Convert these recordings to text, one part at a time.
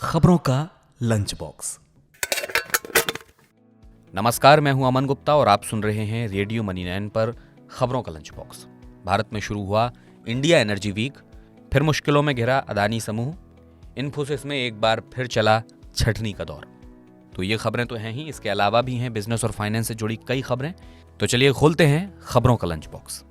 खबरों का lunch box. नमस्कार, मैं हूं अमन गुप्ता और आप सुन रहे हैं रेडियो मनी 9 पर खबरों का लंच बॉक्स। भारत में शुरू हुआ इंडिया एनर्जी वीक, फिर मुश्किलों में घिरा अदानी समूह, इन्फोसिस में एक बार फिर चला छटनी का दौर। तो ये खबरें तो हैं ही, इसके अलावा भी हैं बिजनेस और फाइनेंस से जुड़ी कई खबरें। तो चलिए खोलते हैं खबरों का lunch box.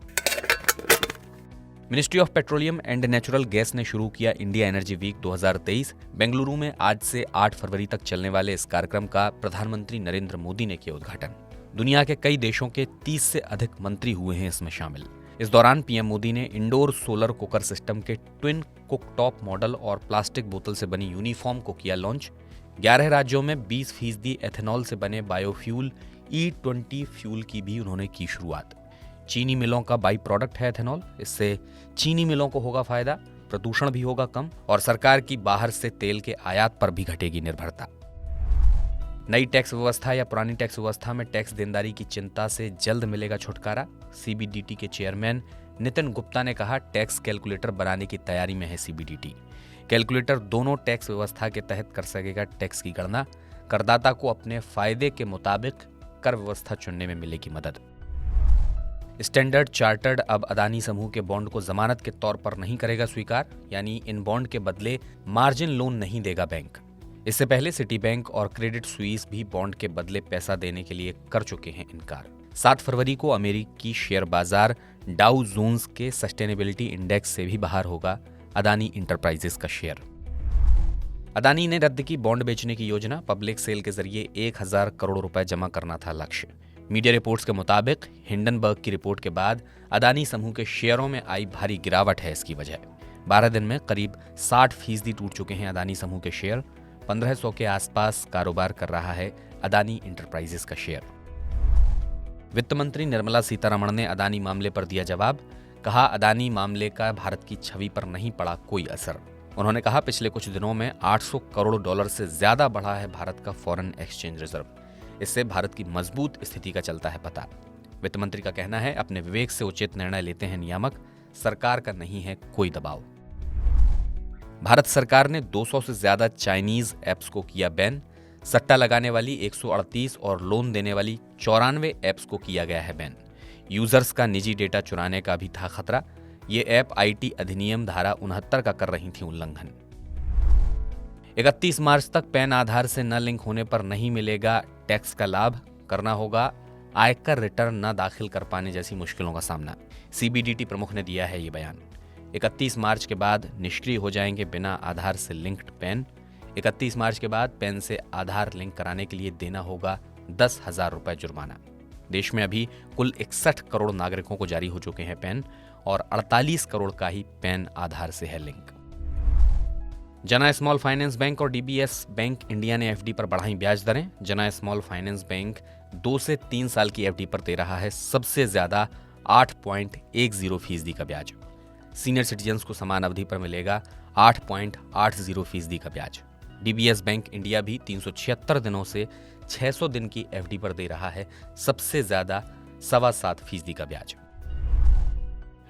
Ministry of petroleum and natural gas ने शुरू किया इंडिया एनर्जी वीक 2023। बेंगलुरु में आज से 8 फरवरी तक चलने वाले इस कार्यक्रम का प्रधानमंत्री नरेंद्र मोदी ने किया उद्घाटन। दुनिया के कई देशों के 30 से अधिक मंत्री हुए हैं इसमें शामिल। इस दौरान पीएम मोदी ने इंडोर सोलर कुकर सिस्टम के ट्विन कुकटॉप मॉडल और प्लास्टिक बोतल से बनी यूनिफॉर्म को किया लॉन्च। 11 राज्यों में 20% एथेनॉल से बने बायोफ्यूल E20 फ्यूल की भी उन्होंने की शुरुआत। चीनी मिलों का बाई प्रोडक्ट है एथेनॉल, इससे चीनी मिलों को होगा फायदा, प्रदूषण भी होगा कम और सरकार की बाहर से तेल के आयात पर भी घटेगी निर्भरता। नई टैक्स व्यवस्था या पुरानी टैक्स व्यवस्था में टैक्स देनदारी की चिंता से जल्द मिलेगा छुटकारा। सीबीडीटी के चेयरमैन नितिन गुप्ता ने कहा, टैक्स कैलकुलेटर बनाने की तैयारी में है सीबीडीटी। कैलकुलेटर दोनों टैक्स व्यवस्था के तहत कर सकेगा टैक्स की गणना। करदाता को अपने फायदे के मुताबिक कर व्यवस्था चुनने में मिलेगी मदद। स्टैंडर्ड चार्टर्ड अब अदानी समूह के बॉन्ड को जमानत के तौर पर नहीं करेगा स्वीकार, यानी इन बॉन्ड के बदले मार्जिन लोन नहीं देगा बैंक। इससे पहले सिटी बैंक और क्रेडिट स्विस भी बॉन्ड के बदले पैसा देने के लिए कर चुके हैं इनकार। 7 फरवरी को अमेरिकी शेयर बाजार डाउ जोन्स के सस्टेनेबिलिटी इंडेक्स से भी बाहर होगा अदानी इंटरप्राइजेस का शेयर। अदानी ने रद्द की बॉन्ड बेचने की योजना, पब्लिक सेल के जरिए 1000 करोड़ रुपए जमा करना था लक्ष्य। मीडिया रिपोर्ट्स के मुताबिक हिंडनबर्ग की रिपोर्ट के बाद अदानी समूह के शेयरों में आई भारी गिरावट है इसकी वजह। 12 दिन में करीब 60% टूट चुके हैं अदानी समूह के शेयर। 1500 के आसपास कारोबार कर रहा है अदानी इंटरप्राइजेस का शेयर। वित्त मंत्री निर्मला सीतारमण ने अदानी मामले पर दिया जवाब। कहा, अदानी मामले का भारत की छवि पर नहीं पड़ा कोई असर। उन्होंने कहा, पिछले कुछ दिनों में $800 करोड़ से ज्यादा बढ़ा है भारत का फॉरेन एक्सचेंज रिजर्व। इससे भारत की मजबूत स्थिति का चलता है पता। वित्त मंत्री का कहना है, अपने विवेक से उचित निर्णय लेते हैं नियामक, सरकार का नहीं है कोई दबाव। भारत सरकार ने 200 से ज्यादा चाइनीज ऐप्स को किया बैन। सट्टा लगाने वाली 138 और लोन देने वाली 94 ऐप्स को किया गया है बैन। यूजर्स का निजी डेटा चुराने का भी था खतरा। ये ऐप आईटी अधिनियम धारा 69 का कर रही थी उल्लंघन। 31 मार्च तक पैन आधार से न लिंक होने पर नहीं मिलेगा टैक्स का लाभ, करना होगा आयकर रिटर्न न दाखिल कर पाने जैसी मुश्किलों का सामना। सीबीडीटी प्रमुख ने दिया है ये बयान। 31 मार्च के बाद निष्क्रिय हो जाएंगे बिना आधार से लिंक्ड पैन। 31 मार्च के बाद पैन से आधार लिंक कराने के लिए देना होगा 10,000 रुपए जुर्माना। देश में अभी कुल 61 करोड़ नागरिकों को जारी हो चुके हैं पैन और 48 करोड़ का ही पैन आधार से है लिंक। जना स्मॉल फाइनेंस बैंक और डीबीएस बैंक इंडिया ने एफडी पर बढ़ाई ब्याज दरें। जना स्मॉल फाइनेंस बैंक 2 से 3 साल की एफडी पर दे रहा है सबसे ज्यादा 8.10% का ब्याज। सीनियर सिटीजन्स को समान अवधि पर मिलेगा 8.80% का ब्याज। डीबीएस बैंक इंडिया भी 376 दिनों से 600 दिन की एफडी पर दे रहा है सबसे ज्यादा 7.25% का ब्याज।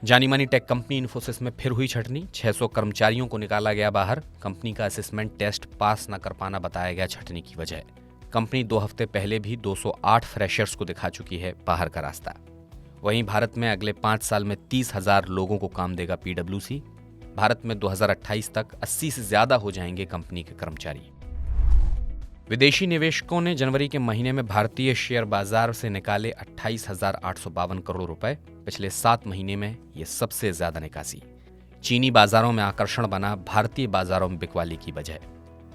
जानी मानी टेक कंपनी इन्फोसिस में फिर हुई छटनी। 600 कर्मचारियों को निकाला गया बाहर। कंपनी का असेसमेंट टेस्ट पास न कर पाना बताया गया छटनी की वजह। कंपनी 2 हफ्ते पहले भी 208 फ्रेशर्स को दिखा चुकी है बाहर का रास्ता। वहीं भारत में अगले 5 साल में 30,000 लोगों को काम देगा पीडब्ल्यूसी। भारत में 2028 तक 80 से ज्यादा हो जाएंगे कंपनी के कर्मचारी। विदेशी निवेशकों ने जनवरी के महीने में भारतीय शेयर बाजार से निकाले 28,852 करोड़ रुपए। पिछले 7 महीने में ये सबसे ज्यादा निकासी। चीनी बाजारों में आकर्षण बना भारतीय बाजारों में बिकवाली की वजह।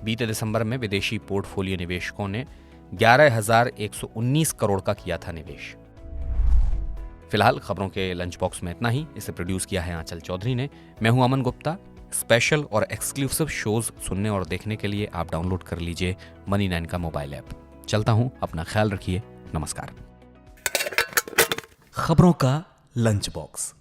बीते दिसंबर में विदेशी पोर्टफोलियो निवेशकों ने 11,119 करोड़ का किया था निवेश। फिलहाल खबरों के लंच बॉक्स में इतना ही। इसे प्रोड्यूस किया है आंचल चौधरी ने। मैं हूं अमन गुप्ता। स्पेशल और एक्सक्लूसिव शोज सुनने और देखने के लिए आप डाउनलोड कर लीजिए मनी 9 का मोबाइल ऐप। चलता हूं, अपना ख्याल रखिए। नमस्कार। खबरों का लंच बॉक्स।